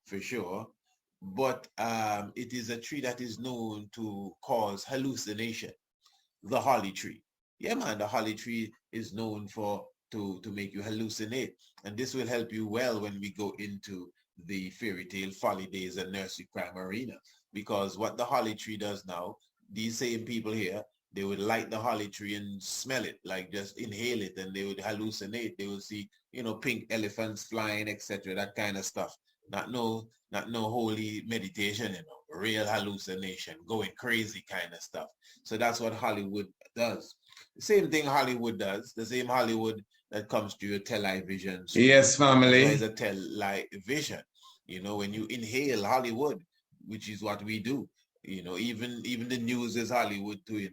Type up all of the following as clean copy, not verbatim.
for sure. But it is a tree that is known to cause hallucination. The holly tree. Yeah, man, the holly tree is known for to make you hallucinate. And this will help you well when we go into the fairy tale, folly days, and nursery crime arena. Because what the holly tree does now, these same people here, they would light the holly tree and smell it, like just inhale it, and they would hallucinate. They would see, pink elephants flying, etc., that kind of stuff. Not no holy meditation, real hallucination, going crazy kind of stuff. So that's what Hollywood does. The same thing Hollywood does, the same Hollywood that comes to your television screen. Yes, That's why it's family. a television. When you inhale Hollywood, which is what we do, even the news is Hollywood too.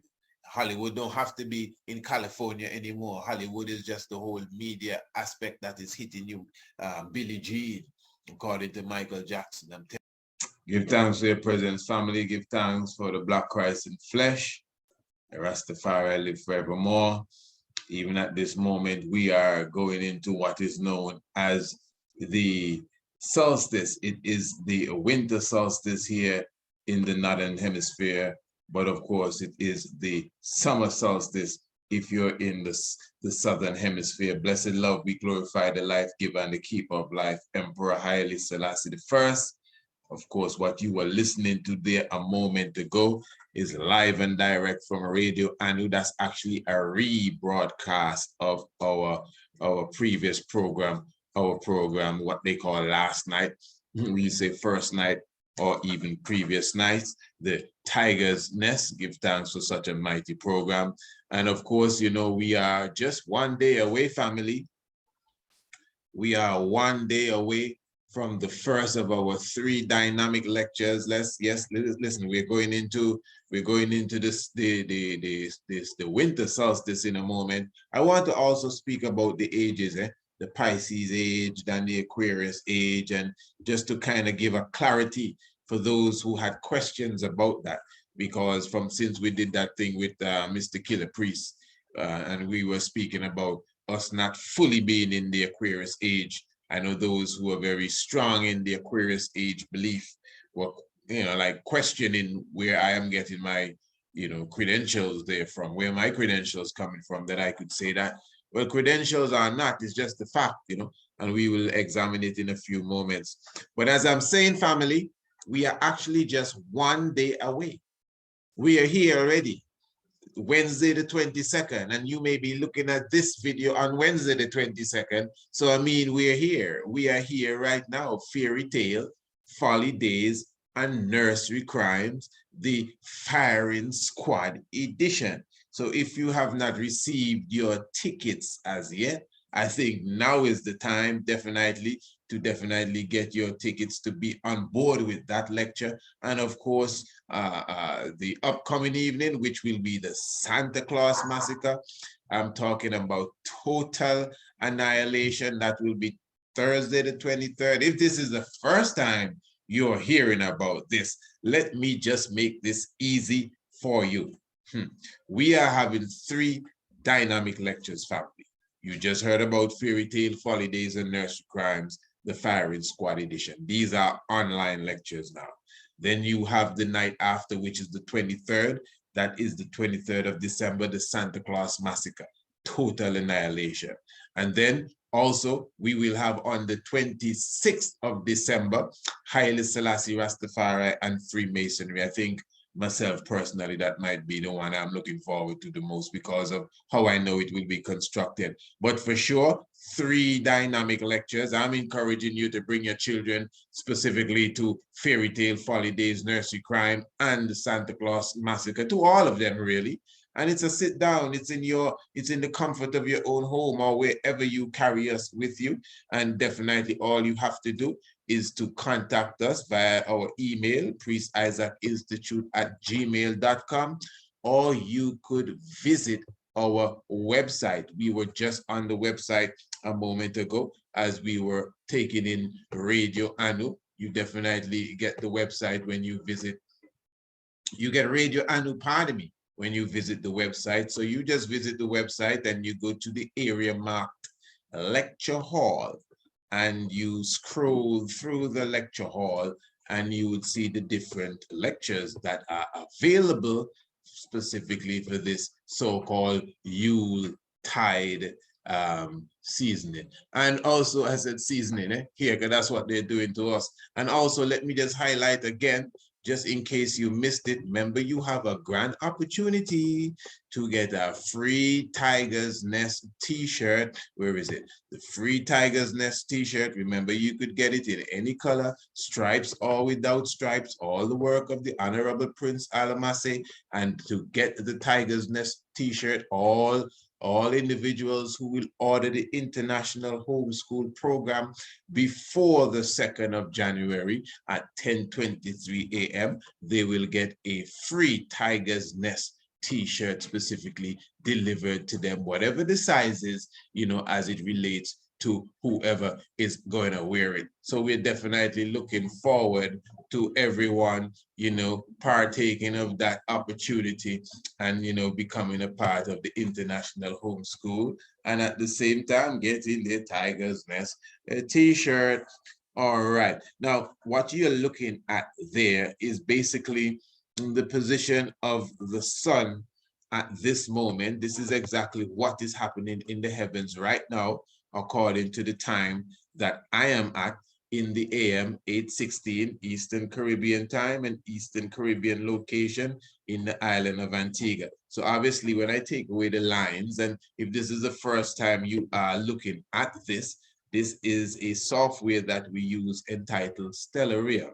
Hollywood don't have to be in California anymore. Hollywood is just the whole media aspect that is hitting you. Billie Jean, according to Michael Jackson. Give thanks for your presence, family. Give thanks for the Black Christ in flesh. The Rastafari live forevermore. Even at this moment, we are going into what is known as the solstice. It is the winter solstice here in the northern hemisphere, but of course, it is the summer solstice if you're in the southern hemisphere. Blessed love, we glorify the life giver and the keeper of life, Emperor Haile Selassie I. Of course, what you were listening to there a moment ago is live and direct from Radio Anu. That's actually a rebroadcast of our previous program, what they call last night. We say first night or even previous nights, the Tiger's Nest. Give thanks for such a mighty program. And of course, we are just one day away, family. We are one day away from the first of our 3 dynamic lectures. Listen, we're going into this the winter solstice in a moment. I want to also speak about the ages, the Pisces age and the Aquarius age, and just to kind of give a clarity for those who had questions about that, because since we did that thing with Mr. Killer Priest, and we were speaking about us not fully being in the Aquarius age. I know those who are very strong in the Aquarius age belief were, like questioning where I am getting my, credentials there from, where my credentials coming from, that I could say that. Well, credentials are not, it's just the fact, and we will examine it in a few moments. But as I'm saying, family, we are actually just one day away. We are here already. Wednesday the 22nd, and you may be looking at this video on Wednesday the 22nd. So I mean, we are here right now. Fairy tale, folly days, and nursery crimes, the firing squad edition. So if you have not received your tickets as yet, I think now is the time definitely get your tickets to be on board with that lecture. And of course, the upcoming evening, which will be the Santa Claus Massacre. I'm talking about total annihilation. That will be Thursday the 23rd. If this is the first time you're hearing about this, let me just make this easy for you. We are having 3 dynamic lectures, family. You just heard about Fairy Tale, Folly Days, and Nursery Crimes, the Firing Squad edition. These are online lectures now. Then you have the night after, which is the 23rd. That is the 23rd of December, the Santa Claus Massacre, total annihilation. And then also we will have on the 26th of December, Haile Selassie, Rastafari, and Freemasonry. I think myself personally, that might be the one I'm looking forward to the most because of how I know it will be constructed. But for sure, 3 dynamic lectures. I'm encouraging you to bring your children specifically to Fairy Tale, Folly Days, Nursery Crime, and the Santa Claus Massacre, to all of them really. And it's a sit down, it's in the comfort of your own home or wherever you carry us with you. And definitely all you have to do is to contact us via our email, priestisaacinstitute@gmail.com, or you could visit our website. We were just on the website a moment ago as we were taking in Radio Anu. You definitely get the website when you visit. You get Radio Anu, pardon me, when you visit the website. So you just visit the website and you go to the area marked Lecture Hall. and you scroll through the lecture hall, and you would see the different lectures that are available specifically for this so-called Yule tide seasoning. And also, I said seasoning here, because that's what they're doing to us. And also, let me just highlight again, just in case you missed it, remember you have a grand opportunity to get a free Tiger's Nest t-shirt. Where is it? The free Tiger's Nest t-shirt. Remember, you could get it in any color, stripes or without stripes, all the work of the Honorable Prince Alamase. And to get the Tiger's Nest t-shirt, all individuals who will order the International Homeschool Program before the 2nd of January at 10:23 a.m., they will get a free Tiger's Nest t-shirt specifically delivered to them, whatever the size is, as it relates to whoever is going to wear it. So we're definitely looking forward to everyone, partaking of that opportunity and, becoming a part of the International Homeschool, and at the same time getting their Tiger's Nest t-shirt. All right. Now, what you're looking at there is basically the position of the sun at this moment. This is exactly what is happening in the heavens right now, according to the time that I am at in the AM 8:16 Eastern Caribbean time and Eastern Caribbean location in the island of Antigua. So obviously, when I take away the lines, and if this is the first time you are looking at this, this is a software that we use entitled Stellaria.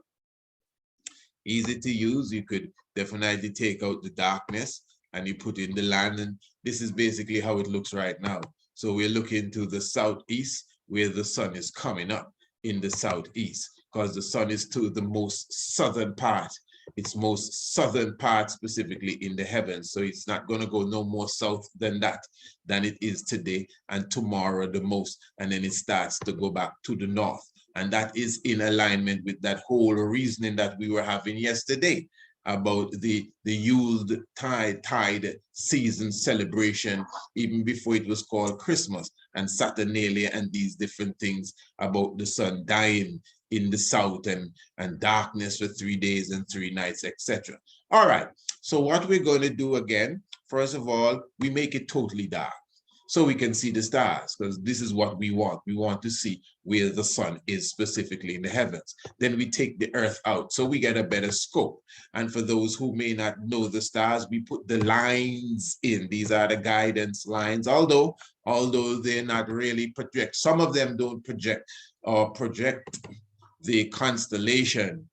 Easy to use. You could definitely take out the darkness and you put in the land, and this is basically how it looks right now. So we're looking to the southeast, where the sun is coming up in the southeast, because the sun is to the most southern part. Its most southern part specifically in the heavens. So it's not going to go no more south than it is today, and tomorrow the most, and then it starts to go back to the north. And that is in alignment with that whole reasoning that we were having yesterday about the Yule tide season celebration, even before it was called Christmas, and Saturnalia, and these different things about the sun dying in the south and darkness for 3 days and 3 nights, etc. All right, so what we're going to do again, first of all, we make it totally dark so we can see the stars, because this is what we want. We want to see where the sun is specifically in the heavens. Then we take the earth out so we get a better scope. And for those who may not know the stars, we put the lines in. These are the guidance lines, although they're not really project. Some of them don't project the constellation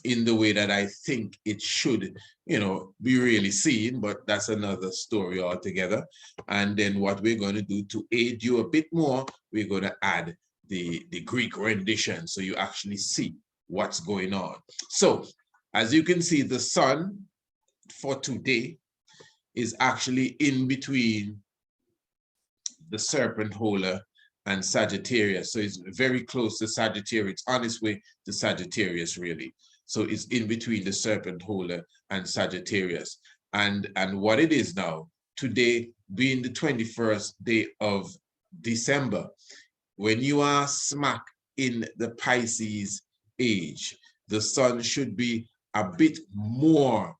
in the way that I think it should, be really seen, but that's another story altogether. And then what we're going to do to aid you a bit more, we're going to add the Greek rendition so you actually see what's going on. So as you can see, the sun for today is actually in between the serpent holder and Sagittarius. So it's very close to Sagittarius. It's on its way to Sagittarius, really. So it's in between the serpent holder and Sagittarius. And what it is now, today being the 21st day of December, when you are smack in the Pisces age, the sun should be a bit more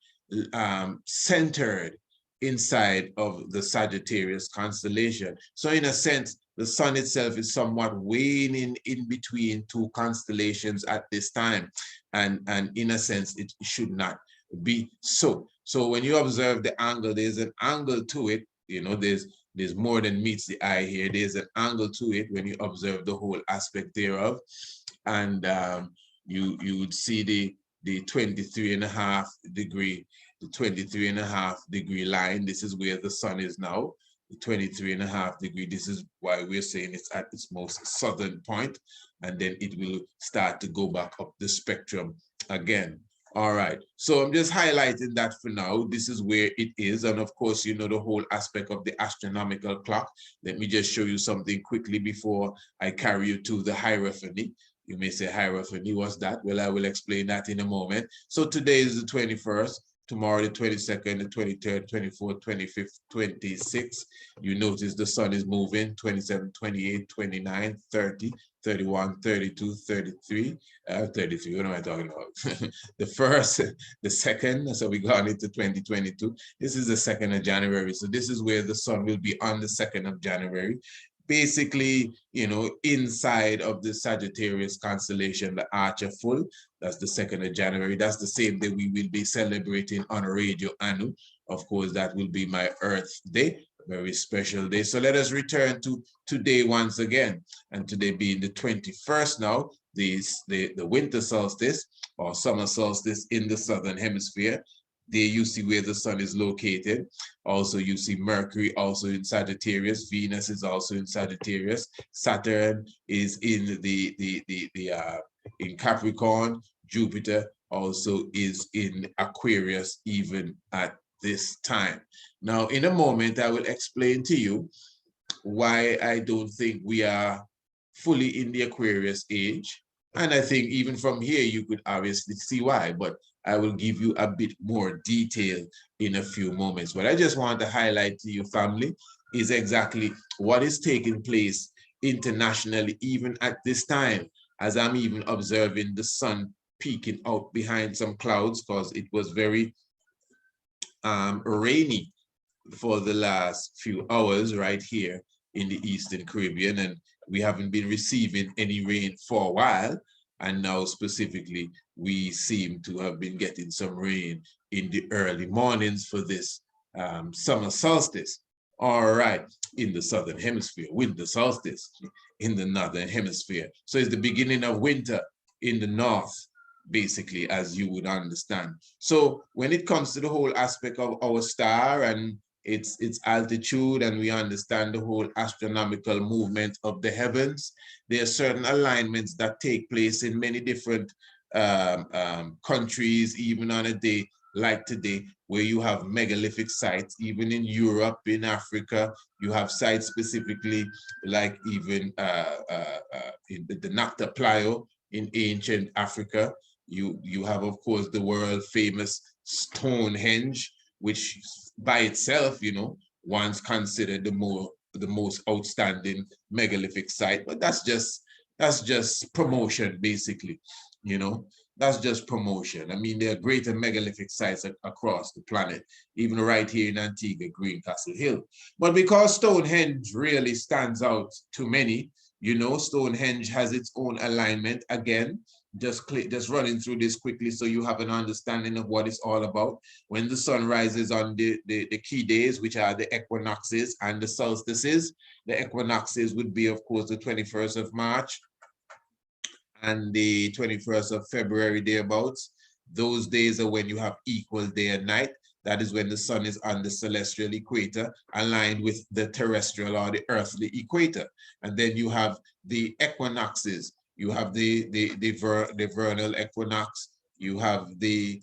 centered inside of the Sagittarius constellation. So in a sense, the sun itself is somewhat waning in between two constellations at this time. And in a sense, it should not be so. So when you observe the angle, there's an angle to it. There's more than meets the eye here. There's an angle to it when you observe the whole aspect thereof. And you would see the 23.5 degree, the 23.5 degree line. This is where the sun is now, the 23.5 degree. This is why we're saying it's at its most southern point, and then it will start to go back up the spectrum again. All right, so I'm just highlighting that for now. This is where it is, and of course, the whole aspect of the astronomical clock. Let me just show you something quickly before I carry you to the hierophany. You may say, hierophany, what's that? Well, I will explain that in a moment. So today is the 21st. tomorrow the 22nd, the 23rd, 24th, 25th, 26th. You notice the sun is moving 27, 28, 29, 30, 31, 32, 33, 33, what am I talking about? The first, the second, so we got into 2022. This is the 2nd of January. So this is where the sun will be on the 2nd of January. Basically, you know, inside of the Sagittarius constellation, the Archer full, that's the 2nd of January. That's the same day we will be celebrating on Radio Anu. Of course, that will be my Earth Day, very special day. So let us return to today once again. And today being the 21st now, the winter solstice or summer solstice in the Southern Hemisphere. There you see where the sun is located. Also, you see Mercury also in Sagittarius. Venus is also in Sagittarius. Saturn is in in Capricorn. Jupiter also is in Aquarius even at this time. Now, in a moment, I will explain to you why I don't think we are fully in the Aquarius age. And I think even from here, you could obviously see why, but I will give you a bit more detail in a few moments. What I just want to highlight to you, family, is exactly what is taking place internationally, even at this time, as I'm even observing the sun peeking out behind some clouds, because it was very rainy for the last few hours right here in the Eastern Caribbean, and we haven't been receiving any rain for a while. And now specifically, we seem to have been getting some rain in the early mornings for this summer solstice. All right, in the Southern Hemisphere, winter solstice in the Northern Hemisphere. So it's the beginning of winter in the North, basically, as you would understand. So when it comes to the whole aspect of our star and its altitude, and we understand the whole astronomical movement of the heavens, there are certain alignments that take place in many different countries, even on a day like today, where you have megalithic sites, even in Europe, in Africa, you have sites specifically like even in the Nacta Playa in ancient Africa. You have, of course, the world famous Stonehenge, which by itself, you know, once considered the most outstanding megalithic site. But that's just promotion, basically, you know. That's just promotion. I mean, there are greater megalithic sites across the planet, even right here in Antigua, Greencastle Hill. But because Stonehenge really stands out to many, you know, Stonehenge has its own alignment. Again, just running through this quickly so you have an understanding of what it's all about. When the sun rises on the key days, which are the equinoxes and the solstices, the equinoxes would be, of course, the 21st of March and the 21st of February, thereabouts. Those days are when you have equal day and night. That is when the sun is on the celestial equator, aligned with the terrestrial or the earthly equator. And then you have the equinoxes. You have the vernal equinox. You have we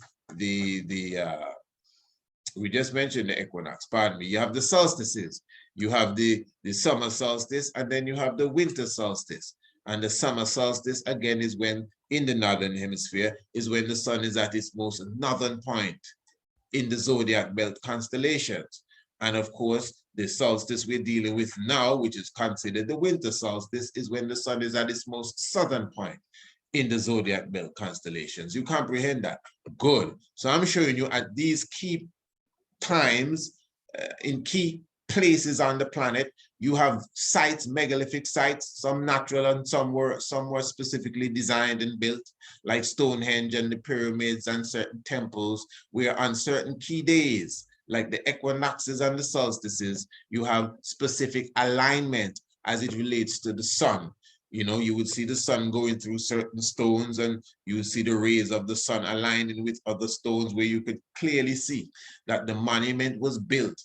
just mentioned the equinox, pardon me. You have the solstices. You have the summer solstice, and then you have the winter solstice. And the summer solstice, again, is when, in the northern hemisphere, is when the sun is at its most northern point in the zodiac belt constellations. And of course, the solstice we're dealing with now, which is considered the winter solstice, is when the sun is at its most southern point in the zodiac belt constellations. You comprehend that? Good. So I'm showing you at these key times, in key places on the planet, you have sites, megalithic sites, some natural and some were specifically designed and built, like Stonehenge and the pyramids and certain temples, where on certain key days, like the equinoxes and the solstices, you have specific alignment as it relates to the sun. You know, you would see the sun going through certain stones, and you would see the rays of the sun aligning with other stones, where you could clearly see that the monument was built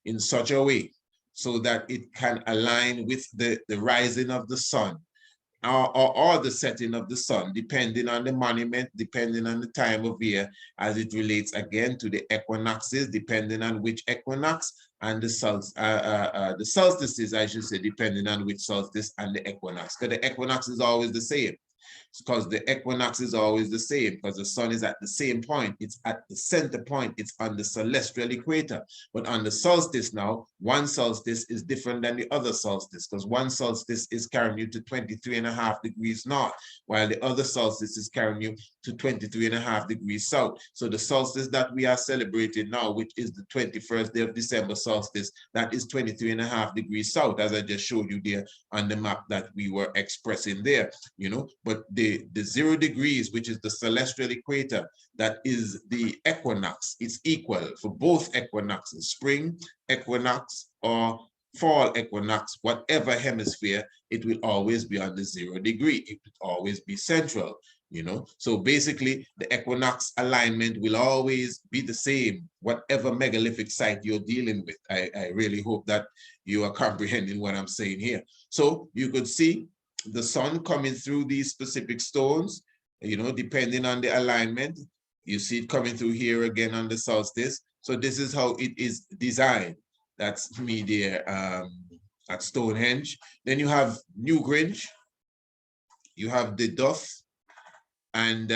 in such a way so that it can align with the rising of the sun or the setting of the sun, depending on the monument, depending on the time of year, as it relates again to the equinoxes, depending on which equinox, and the solstices, I should say, depending on which solstice and the equinox, because the equinox is always the same. because the equinox is always the same, because the sun is at the same point. It's at the center point. It's on the celestial equator. But on the solstice now, one solstice is different than the other solstice, because one solstice is carrying you to 23.5 degrees north, while the other solstice is carrying you to 23.5 degrees south. So the solstice that we are celebrating now, which is the 21st day of December solstice, that is 23.5 degrees south, as I just showed you there on the map that we were expressing there, you know. But the 0 degrees, which is the celestial equator, that is the equinox. It's equal for both equinoxes, spring equinox or fall equinox, whatever hemisphere, it will always be on the 0 degree. It will always be central, you know. So basically, the equinox alignment will always be the same, whatever megalithic site you're dealing with. I really hope that you are comprehending what I'm saying here. So you could see the sun coming through these specific stones, you know, depending on the alignment. You see it coming through here again on the solstice. So this is how it is designed. That's me there at Stonehenge. Then you have Newgrange, you have the Duff, and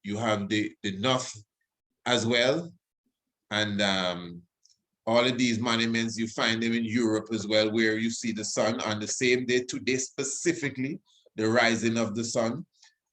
you have the North as well. And all of these monuments, you find them in Europe as well, where you see the sun on the same day. Today specifically, the rising of the sun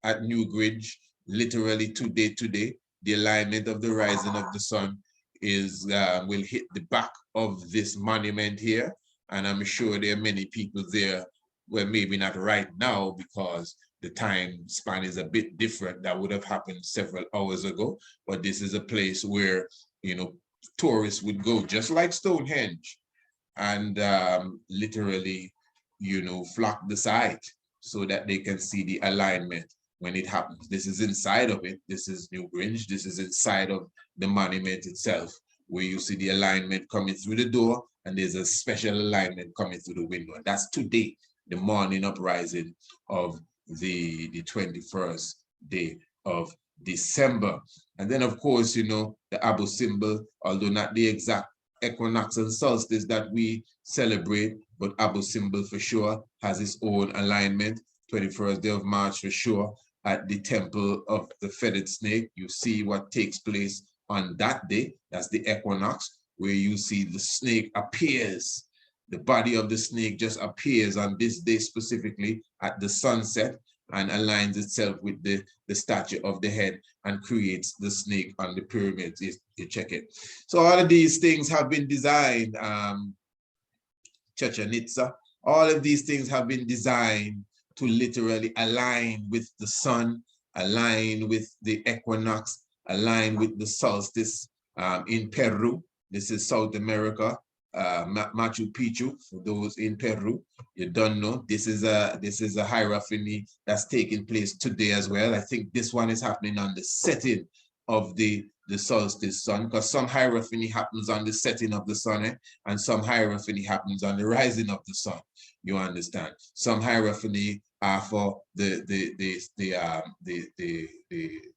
at Newgrange, literally today, the alignment of the rising of the sun is will hit the back of this monument here. And I'm sure there are many people there, well, maybe not right now because the time span is a bit different. That would have happened several hours ago, but this is a place where, you know, tourists would go, just like Stonehenge, and literally, you know, flock the site so that they can see the alignment when it happens. This is inside of it. This is Newgrange. This is inside of the monument itself, where you see the alignment coming through the door, and there's a special alignment coming through the window. And that's today, the morning uprising of the 21st day of December. And then, of course, you know, the Abu symbol, although not the exact equinox and solstice that we celebrate, but Abu symbol for sure has its own alignment. 21st day of March for sure. At the temple of the feathered snake, you see what takes place on that day. That's the equinox, where you see the snake appears. The body of the snake just appears on this day specifically at the sunset and aligns itself with the stature of the head and creates the snake on the pyramids. You check it. So all of these things have been designed, Chichen Itza, all of these things have been designed to literally align with the sun, align with the equinox, align with the solstice. In Peru, this is South America, Machu Picchu, for those in Peru, you don't know, this is a hierophany that's taking place today as well. I think this one is happening on the setting of the solstice sun, because some hierophany happens on the setting of the sun, and some hierophany happens on the rising of the sun. You understand? Some hierophany are for the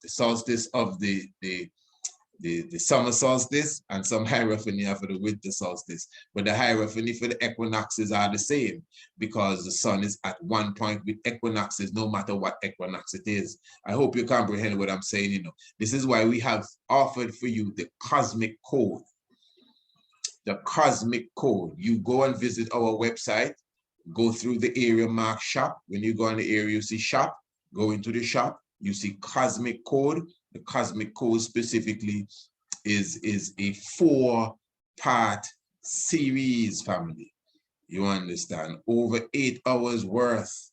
solstice of the summer solstice, and some hierophany are for the winter solstice. But the hierophany for the equinoxes are the same, because the sun is at one point with equinoxes, no matter what equinox it is. I hope you comprehend what I'm saying. You know, this is why we have offered for you the cosmic code. The cosmic code. You go and visit our website, go through the area marked shop. When you go in the area, you see shop, go into the shop, you see cosmic code. The cosmic code specifically is a 4-part series, family. You understand? Over 8 hours worth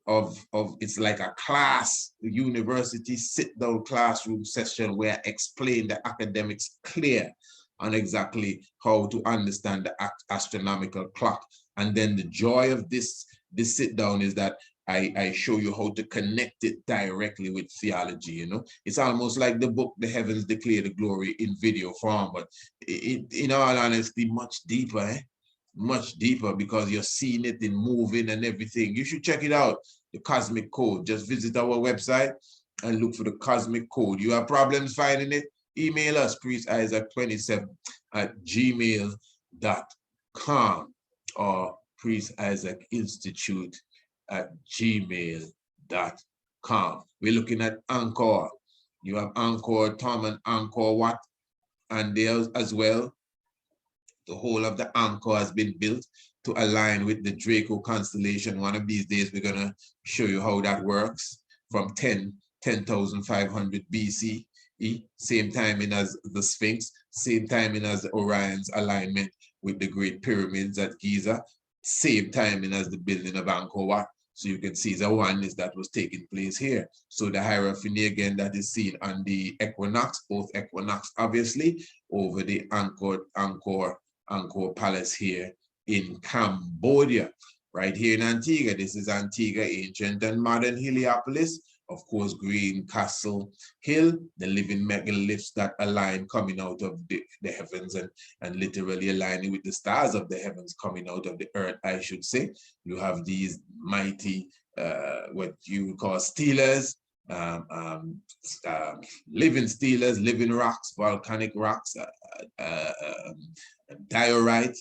of it's like a class, the university sit-down classroom session where I explain the academics clear on exactly how to understand the astronomical clock. And then the joy of this sit-down is that I show you how to connect it directly with theology. You know, it's almost like the book, The Heavens Declare the Glory, in video form, but in all honesty, much deeper, much deeper, because you're seeing it in moving and everything. You should check it out, the Cosmic Code. Just visit our website and look for the Cosmic Code. You have problems finding it? Email us, priestisaac27@gmail.com or priestisaacinstitute@gmail.com. calm. We're looking at Angkor. You have Angkor Thom and Angkor Wat, and there as well, the whole of the Angkor has been built to align with the Draco constellation. One of these days, we're going to show you how that works from 10,500 BC. Same timing as the Sphinx, same timing as Orion's alignment with the Great Pyramids at Giza, same timing as the building of Angkor Wat. So you can see the oneness that was taking place here. So the hierophany again that is seen on the equinox, both equinox obviously, over the Angkor Palace here in Cambodia. Right here in Antigua, this is Antigua, ancient and modern Heliopolis. Of course, Green Castle Hill, the living megaliths that align coming out of the heavens and literally aligning with the stars of the heavens coming out of the earth, I should say. You have these mighty, what you would call steelers, living steelers, living rocks, volcanic rocks, diorite,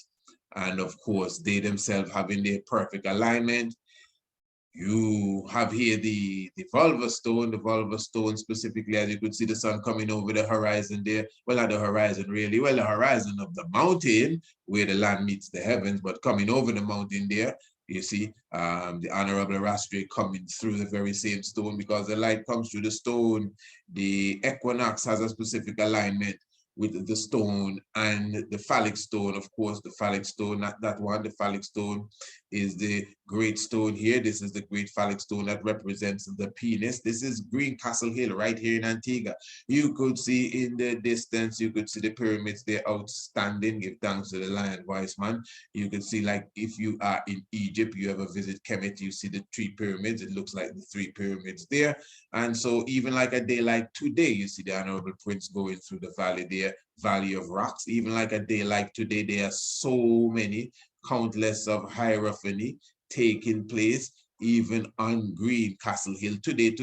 and of course, they themselves having their perfect alignment. You have here the vulva stone specifically, as you could see the sun coming over the horizon there. Well, not the horizon really, well, the horizon of the mountain where the land meets the heavens, but coming over the mountain there, you see the Honorable Rastafari coming through the very same stone, because the light comes through the stone. The equinox has a specific alignment with the stone and the phallic stone. Of course, the phallic stone, not that one, the phallic stone is the great stone here. This is the great phallic stone that represents the penis. This is Green Castle Hill right here in Antigua. You could see in the distance, you could see the pyramids, they're outstanding. Give thanks to the Lion Wise Man. You could see, like, if you are in Egypt, you ever visit Kemet, you see the 3 pyramids. It looks like the 3 pyramids there. And so even like a day like today, you see the Honorable Prince going through the valley there, Valley of Rocks. Even like a day like today, there are so many, countless of hierophany taking place, even on Green Castle Hill today.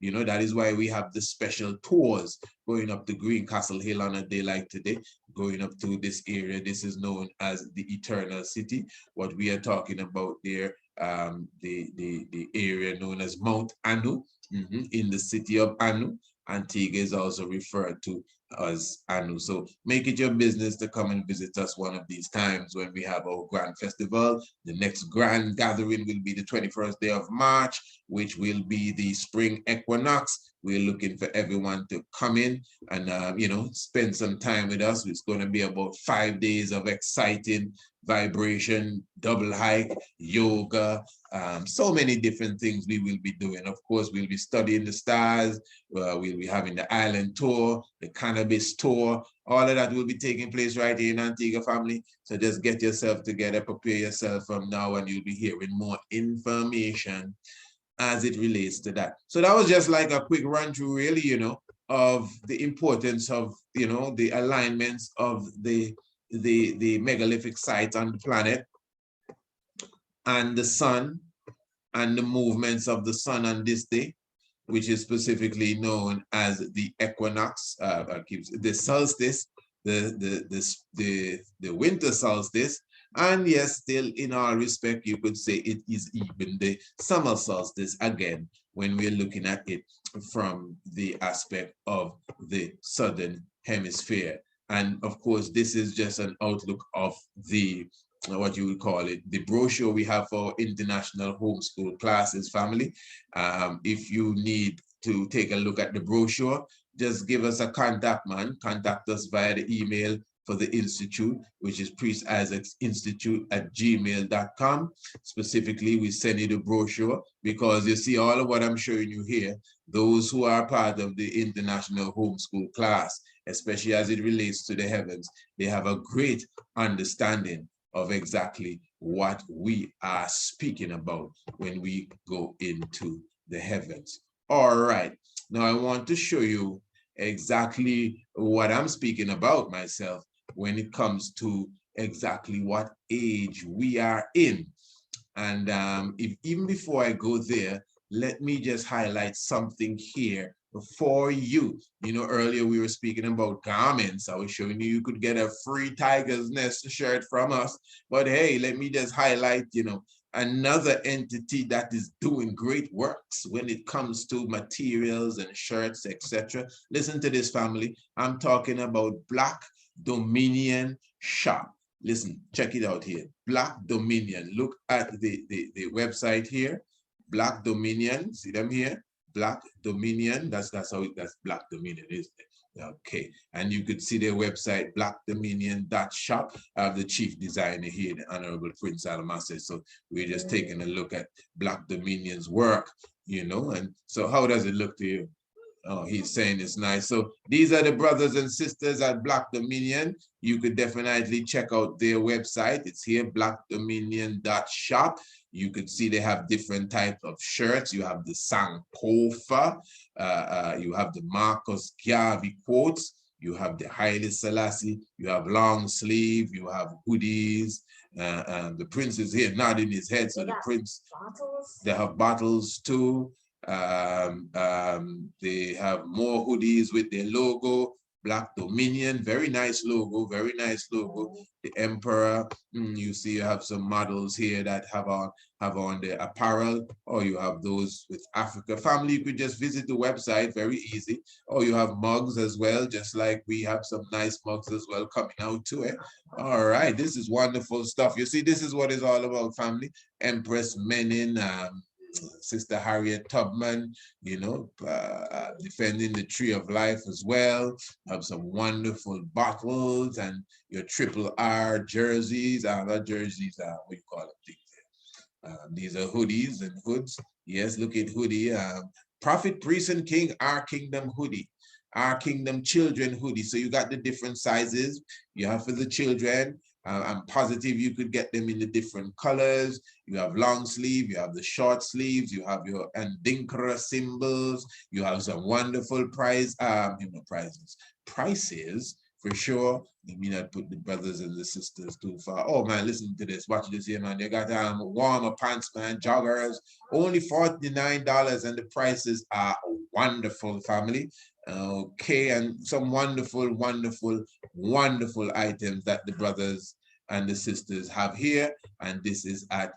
You know, that is why we have the special tours going up to Green Castle Hill on a day like today, going up to this area. This is known as the Eternal City. What we are talking about there, the area known as Mount Anu, in the city of Anu. Antigua is also referred to as Anu. So make it your business to come and visit us one of these times when we have our grand festival. The next grand gathering will be the 21st day of March, which will be the spring equinox. We're looking for everyone to come in and, you know, spend some time with us. It's going to be about 5 days of exciting vibration, double hike, yoga, so many different things we will be doing. Of course, we'll be studying the stars. We'll be having the island tour, the cannabis tour. All of that will be taking place right here in Antigua, family. So just get yourself together, prepare yourself from now, and you'll be hearing more information as it relates to that. So that was just like a quick run through, really, you know, of the importance of, you know, the alignments of the megalithic sites on the planet and the sun and the movements of the sun on this day, which is specifically known as the equinox, the solstice, the winter solstice. And yes, still in all respect, you could say it is even the summer solstice again, when we're looking at it from the aspect of the southern hemisphere. And of course, this is just an outlook of the, what you would call it, the brochure we have for international homeschool classes, family. If you need to take a look at the brochure, just give us a contact, man. Contact us via the email for the institute, which is priestisaacsinstitute@gmail.com. Specifically, we send you the brochure because you see all of what I'm showing you here, those who are part of the international homeschool class, especially as it relates to the heavens, they have a great understanding of exactly what we are speaking about when we go into the heavens. All right, now I want to show you exactly what I'm speaking about myself when it comes to exactly what age we are in. And even before I go there, let me just highlight something here for you. You know, earlier we were speaking about garments. I was showing you could get a free Tiger's Nest shirt from us. But hey, let me just highlight, you know, another entity that is doing great works when it comes to materials and shirts, etc. Listen to this, family. I'm talking about Black Dominion Shop. Listen, check it out here. Black Dominion. Look at the website here. Black Dominion. See them here? Black Dominion. That's Black Dominion, isn't it? Okay, and you could see their website, blackdominion.shop. I have the chief designer here, the Honorable Prince Alamase. So we're just taking a look at Black Dominion's work, you know. And so how does it look to you? Oh, he's saying it's nice. So these are the brothers and sisters at Black Dominion. You could definitely check out their website. It's here, blackdominion.shop. You could see they have different types of shirts. You have the Sankofa, you have the Marcus Garvey quotes, you have the Haile Selassie, you have long sleeve, you have hoodies. The prince is here nodding his head, so the prince, they have bottles too. They have more hoodies with their logo, Black Dominion, very nice logo, very nice logo. The Emperor, you see you have some models here that have on the apparel, or you have those with Africa. Family, you could just visit the website, very easy. Or you have mugs as well, just like we have some nice mugs as well coming out to it. All right, this is wonderful stuff. You see, this is what it's all about, family. Empress Menin, Sister Harriet Tubman, you know, defending the tree of life as well. Have some wonderful bottles and your triple R jerseys. Not jerseys, what do you call them? These are hoodies and hoods. Yes, look at hoodie. Prophet, Priest, and King, Our Kingdom hoodie. Our Kingdom Children hoodie. So you got the different sizes. You have for the children. I'm positive you could get them in the different colors. You have long sleeve, you have the short sleeves, you have your Andinkra symbols, you have some wonderful prices for sure. Let me not put the brothers and the sisters too far. Oh man, listen to this. Watch this here, man. They got warmer pants, man, joggers, only $49, and the prices are wonderful, family. Okay, and some wonderful, wonderful, wonderful items that the brothers and the sisters have here. And this is at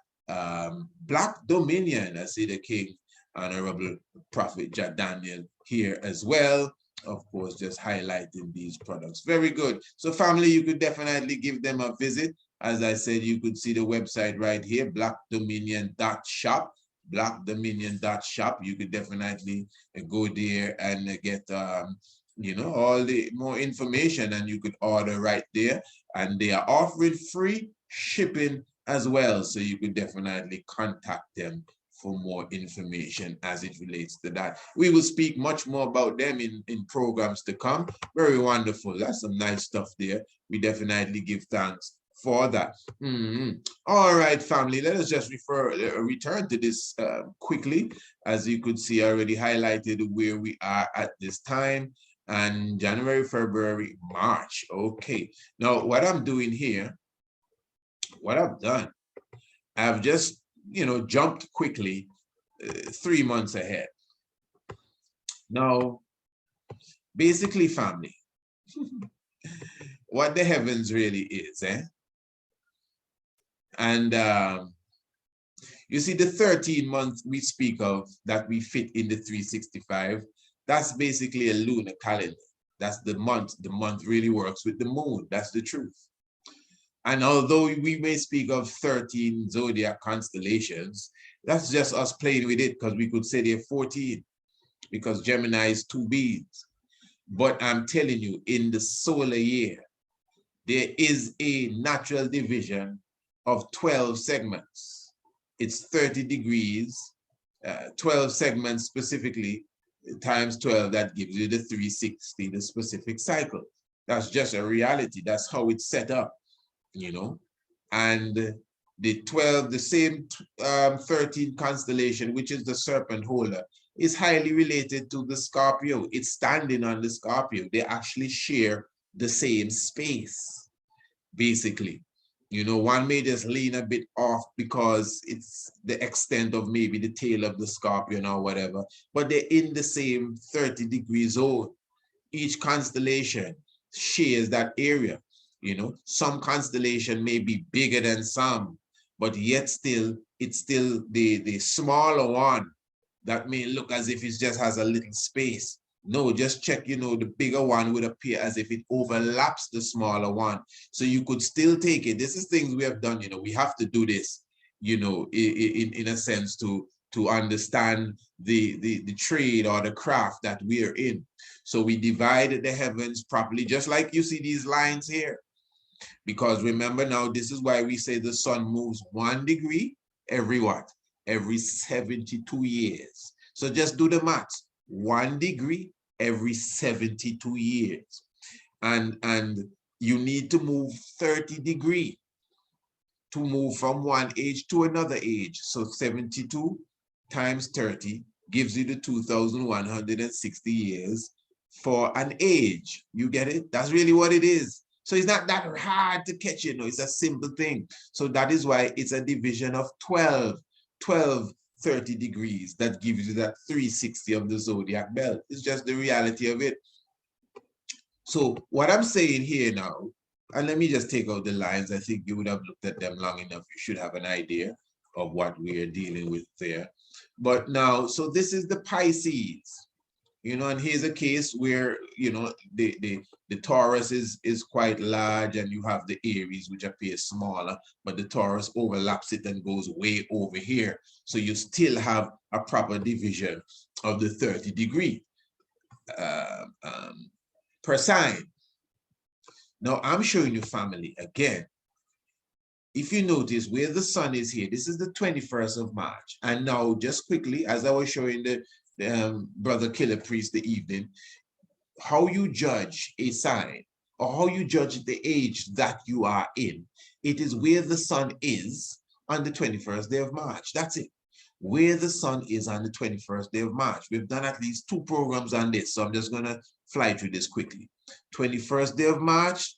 Black Dominion. I see the King, Honorable Prophet Daniel here as well. Of course, just highlighting these products. Very good. So family, you could definitely give them a visit. As I said, you could see the website right here, blackdominion.shop. blackdominion.shop. You could definitely go there and get you know, all the more information, and you could order right there, and they are offering free shipping as well, so you could definitely contact them for more information as it relates to that. We will speak much more about them in programs to come. Very wonderful. That's some nice stuff there. We definitely give thanks for that. All right, family, let us just return to this quickly. As you could see, I already highlighted where we are at this time, and January, February, March. Okay, now what I'm doing here, what I've done, I've just, you know, jumped quickly 3 months ahead. Now, basically, family, what the heavens really is, and you see the 13 months we speak of that we fit in the 365, that's basically a lunar calendar. That's the month. The month really works with the moon. That's the truth. And although we may speak of 13 zodiac constellations, that's just us playing with it, because we could say they're 14, because Gemini is 2 beings. But I'm telling you, in the solar year, there is a natural division of 12 segments. It's 30 degrees, 12 segments specifically, times 12, that gives you the 360, the specific cycle. That's just a reality. That's how it's set up, you know. And the 12, the same 13 constellation, which is the serpent holder, is highly related to the Scorpio. It's standing on the Scorpio. They actually share the same space, basically. You know, one may just lean a bit off because it's the extent of maybe the tail of the scorpion or whatever, but they're in the same 30-degree zone. Each constellation shares that area. You know, some constellation may be bigger than some, but yet still, it's still the smaller one that may look as if it just has a little space. No, just check, you know, the bigger one would appear as if it overlaps the smaller one. So you could still take it. This is things we have done, you know, we have to do this, you know, in a sense to understand the trade or the craft that we are in. So we divide the heavens properly, just like you see these lines here. Because remember now, this is why we say the sun moves 1 degree every what? Every 72 years. So just do the math. 1 degree every 72 years. And you need to move 30 degrees to move from one age to another age. So 72 times 30 gives you the 2,160 years for an age. You get it? That's really what it is. So it's not that hard to catch, you know, it's a simple thing. So that is why it's a division of 12, 30 degrees that gives you that 360 of the zodiac belt. It's just the reality of it. So what I'm saying here now, and let me just take out the lines. I think you would have looked at them long enough. You should have an idea of what we are dealing with there. But now, so this is the Pisces, you know, and here's a case where, you know, the Taurus is quite large, and you have the Aries, which appears smaller, but the Taurus overlaps it and goes way over here. So you still have a proper division of the 30 degree per sign. Now I'm showing you family again. If you notice where the sun is here, this is the 21st of March. And now just quickly, as I was showing the brother Killer Priest the evening, how you judge a sign or how you judge the age that you are in, it is where the sun is on the 21st day of March. That's it. Where the sun is on the 21st day of March. We've done at least 2 programs on this, so I'm just going to fly through this quickly. 21st day of March,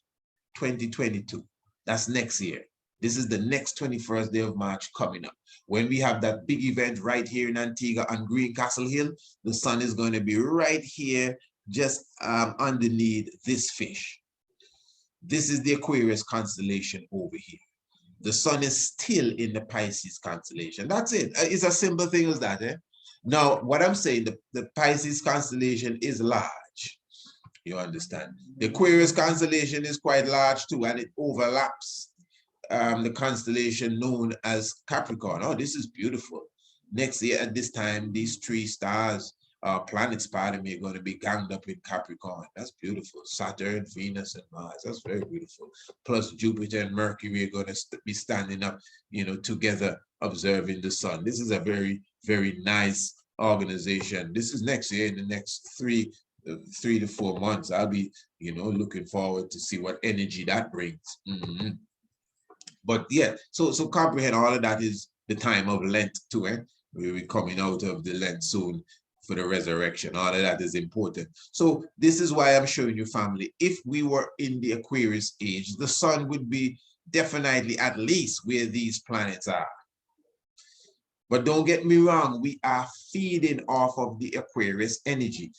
2022. That's next year. This is the next 21st day of March coming up. When we have that big event right here in Antigua on Greencastle Hill, the sun is going to be right here, just underneath this fish. This is the Aquarius constellation over here. The sun is still in the Pisces constellation. That's it. It's a simple thing as that. Now, what I'm saying, the Pisces constellation is large. You understand? The Aquarius constellation is quite large too, and it overlaps the constellation known as Capricorn. Oh, this is beautiful. Next year at this time, these 3 stars, planets, pardon me, are going to be ganged up in Capricorn. That's beautiful. Saturn, Venus, and Mars. That's very beautiful. Plus Jupiter and Mercury are going to be standing up, you know, together observing the sun. This is a very, very nice organization. This is next year, in the next 3 to 4 months. I'll be, you know, looking forward to see what energy that brings. But yeah, so comprehend all of that is the time of Lent too. We'll be coming out of the Lent soon for the resurrection. All of that is important. So this is why I'm showing you, family. If we were in the Aquarius age, the sun would be definitely at least where these planets are. But don't get me wrong, we are feeding off of the Aquarius energy.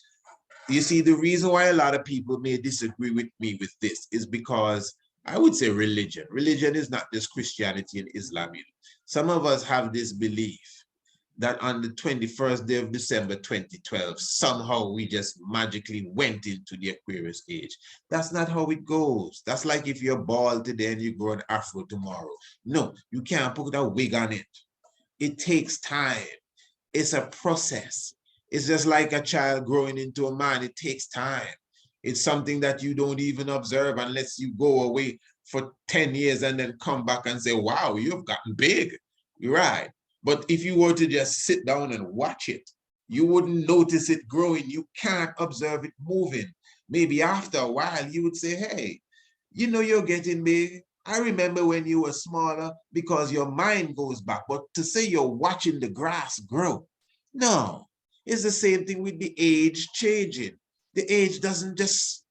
You see, the reason why a lot of people may disagree with me with this is because I would say religion. Religion is not just Christianity and Islam. Some of us have this belief that on the 21st day of December 2012, somehow we just magically went into the Aquarius age. That's not how it goes. That's like if you're bald today and you grow an afro tomorrow. No, you can't put a wig on it. It takes time. It's a process. It's just like a child growing into a man. It takes time. It's something that you don't even observe unless you go away for 10 years and then come back and say, wow, you've gotten big. You're right. But if you were to just sit down and watch it, you wouldn't notice it growing. You can't observe it moving. Maybe after a while, you would say, hey, you know, you're getting big. I remember when you were smaller, because your mind goes back. But to say you're watching the grass grow, no, it's the same thing with the age changing. The age doesn't just,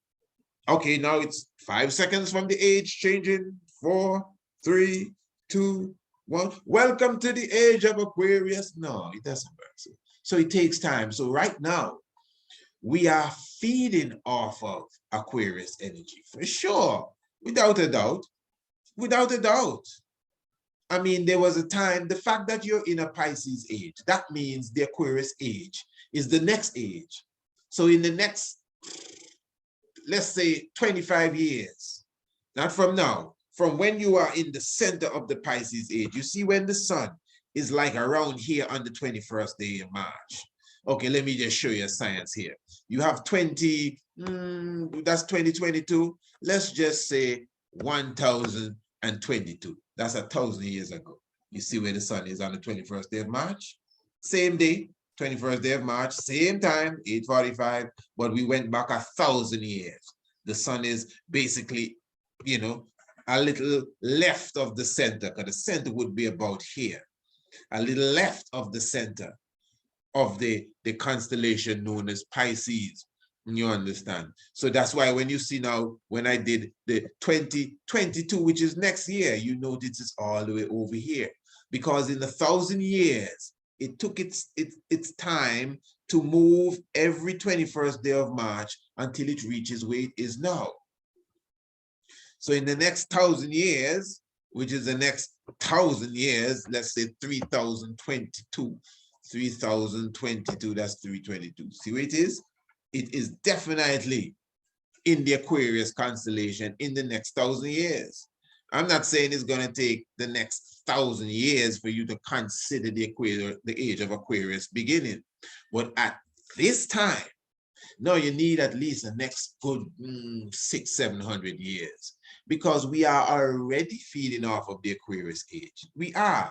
okay, now it's 5 seconds from the age changing. 4, 3, 2, 1. Welcome to the age of Aquarius. No, it doesn't work. So it takes time. So right now, we are feeding off of Aquarius energy for sure, without a doubt. Without a doubt. I mean, there was a time, the fact that you're in a Pisces age, that means the Aquarius age is the next age. So in the next, let's say 25 years, not from now, from when you are in the center of the Pisces age, you see when the sun is like around here on the 21st day of March. Okay, let me just show you a science here. You have 2022. Let's just say 1022. That's 1,000 years ago. You see where the sun is on the 21st day of March? Same day, 21st day of March, same time, 8:45, but we went back 1,000 years. The sun is basically, you know, a little left of the center, because the center would be about here, a little left of the center of the constellation known as Pisces. You understand? So that's why when you see now, when I did the 2022, which is next year, you notice it's all the way over here. Because in 1,000 years, it took its time to move every 21st day of March until it reaches where it is now. So in the next 1,000 years, which is the next 1,000 years, let's say 3,022, 3,022, that's 322. See where it is? It is definitely in the Aquarius constellation in the next 1,000 years. I'm not saying it's going to take the next 1,000 years for you to consider the age of Aquarius beginning. But at this time, no, you need at least the next good 600-700 years, because we are already feeding off of the Aquarius age. We are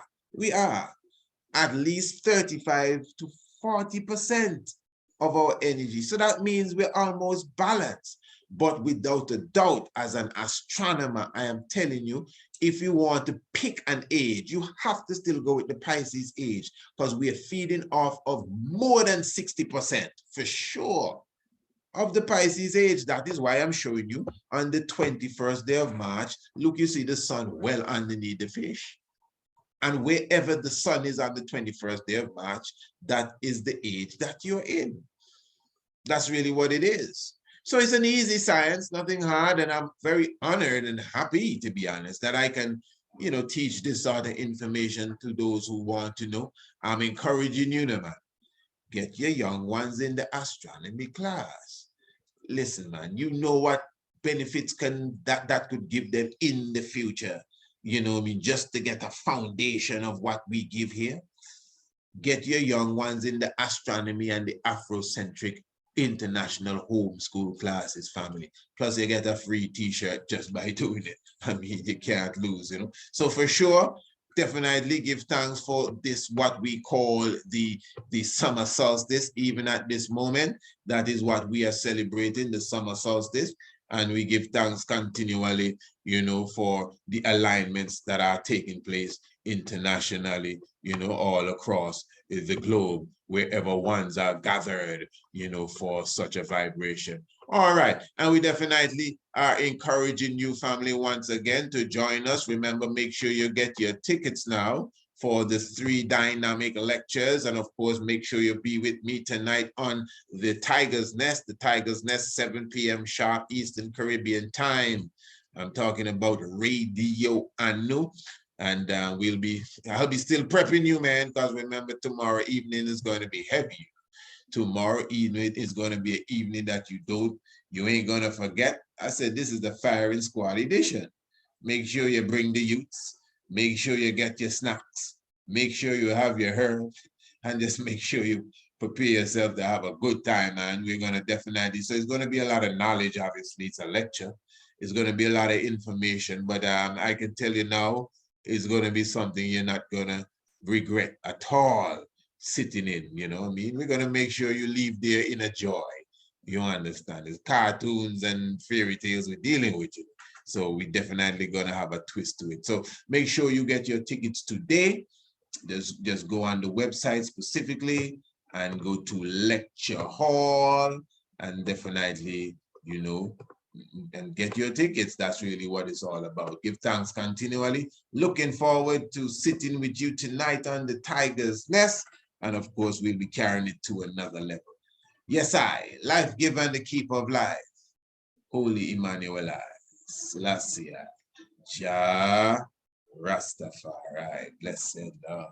at least 35 to 40% of our energy. So that means we're almost balanced. But without a doubt, as an astronomer, I am telling you, if you want to pick an age, you have to still go with the Pisces age, because we are feeding off of more than 60% for sure of the Pisces age. That is why I'm showing you on the 21st day of March, look, you see the sun well underneath the fish. And wherever the sun is on the 21st day of March, that is the age that you're in. That's really what it is. So it's an easy science, nothing hard, and I'm very honored and happy, to be honest, that I can, you know, teach this sort of information to those who want to know. I'm encouraging you, man. Get your young ones in the astronomy class. Listen, man, you know what benefits that could give them in the future. You know what I mean? Just to get a foundation of what we give here. Get your young ones in the astronomy and the Afrocentric international homeschool classes, family. Plus you get a free t-shirt just by doing it. I mean, you can't lose, you know. So for sure, definitely give thanks for this, what we call the summer solstice. Even at this moment, that is what we are celebrating, the summer solstice. And we give thanks continually, you know, for the alignments that are taking place internationally, you know, all across the globe, wherever ones are gathered, you know, for such a vibration. All right. And we definitely are encouraging you, family, once again to join us. Remember, make sure you get your tickets now for the 3 dynamic lectures. And of course, make sure you be with me tonight on the Tiger's Nest, 7 p.m. sharp Eastern Caribbean time. I'm talking about Radio Anu. And I'll be still prepping you, man, because remember, tomorrow evening is going to be heavy. Tomorrow evening is going to be an evening that you ain't going to forget. I said, this is the firing squad edition. Make sure you bring the youths. Make sure you get your snacks. Make sure you have your herb, and just make sure you prepare yourself to have a good time, man. We're going to definitely, so it's going to be a lot of knowledge, obviously. It's a lecture. It's going to be a lot of information, but I can tell you now, it's going to be something you're not going to regret at all sitting in, you know what I mean? We're going to make sure you leave there in a joy. You understand? It's cartoons and fairy tales we're dealing with. So we definitely going to have a twist to it. So make sure you get your tickets today. Just go on the website specifically and go to lecture hall and definitely, you know, and get your tickets. That's really what it's all about. Give thanks continually. Looking forward to sitting with you tonight on the Tiger's Nest. And of course, we'll be carrying it to another level. Yes, life giver and the keeper of life. Holy Emmanuel, Selassie, Jah Rastafari, blessed Lord.